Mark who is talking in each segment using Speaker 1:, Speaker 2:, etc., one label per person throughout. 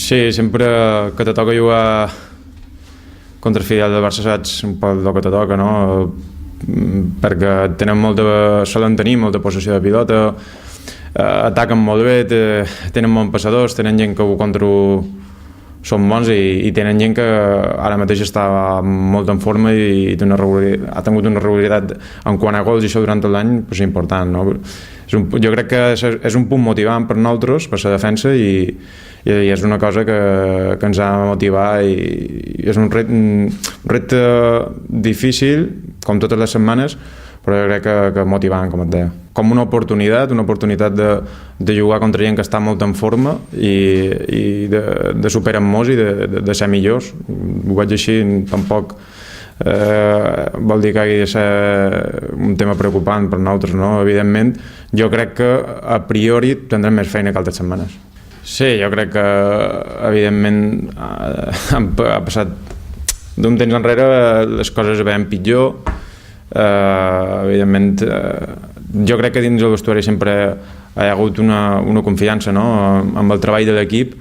Speaker 1: Sí, sempre que te toca jugar contra el filial del Barça saps un poc el que te toca, no? Perquè solen tenir molta possessió de pilota, ataquen molt bé, tenen bons passadors, tenen gent que contra són bons i tenen gent que ara mateix està molt en forma i ha tingut una regularitat en quant a gols i això durant tot l'any és important, no? Jo crec que és un punt motivant per nosaltres, per la defensa, i és una cosa que ens ha de motivar i és un repte difícil, com totes les setmanes, però jo crec que motivant, com et deia. Com una oportunitat de jugar contra gent que està molt en forma i de superar molts i de ser millors. Ho veig així, tampoc vol dir que hagi de ser un tema preocupant per nosaltres, no? Evidentment, jo crec que a priori tindrem més feina que altres setmanes. Sí, jo crec que evidentment ha passat d'un temps enrere, les coses veien pitjor. Evidentment, jo crec que dins el vestuari sempre hi ha hagut una confiança, no?, amb el treball de l'equip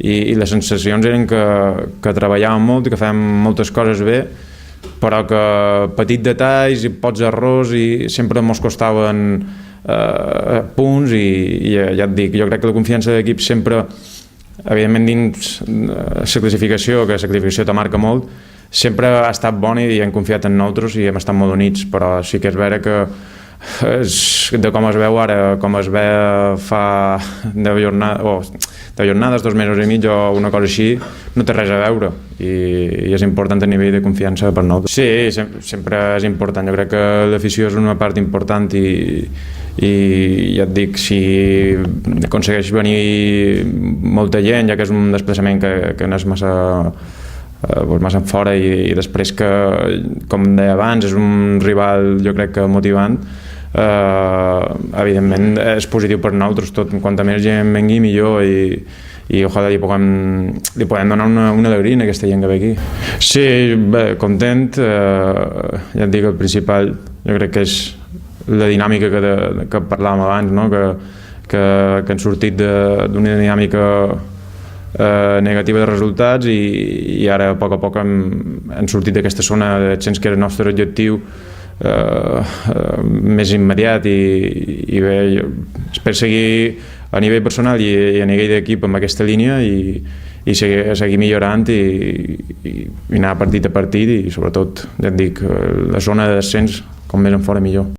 Speaker 1: i les sensacions eren que treballàvem molt i que fèiem moltes coses bé, però que petits detalls i pocs errors i sempre mos costaven punts i ja et dic, jo crec que la confiança de l'equip sempre, evidentment dins la classificació, que la classificació te marca molt, sempre ha estat bona i hem confiat en nosaltres i hem estat molt units, però sí que és vera que de com es veu ara, com es ve fa 10 jornades, 2 mesos i mig o una cosa així, no té res a veure i és important a nivell de confiança per nosaltres. Sí, sempre és important, jo crec que l'afició és una part important i ja et dic, si aconsegueix venir molta gent, ja que és un desplaçament que no és massa fora i després que, com deia abans, és un rival jo crec que motivant, evidentment és positiu per nosaltres tot, quanta més gent vengui millor i ojalà li podem donar una alegria a aquesta gent que ve aquí. Sí, bé, content, ja et dic, el principal jo crec que és la dinàmica que parlàvem abans, no? que hem sortit d'una dinàmica negativa de resultats i ara a poc hem sortit d'aquesta zona de descens que era el nostre objectiu més immediat i bé, espero seguir a nivell personal i a nivell d'equip amb aquesta línia i seguir millorant i anar partit a partit i sobretot, ja et dic, la zona de descens com més en fora millor.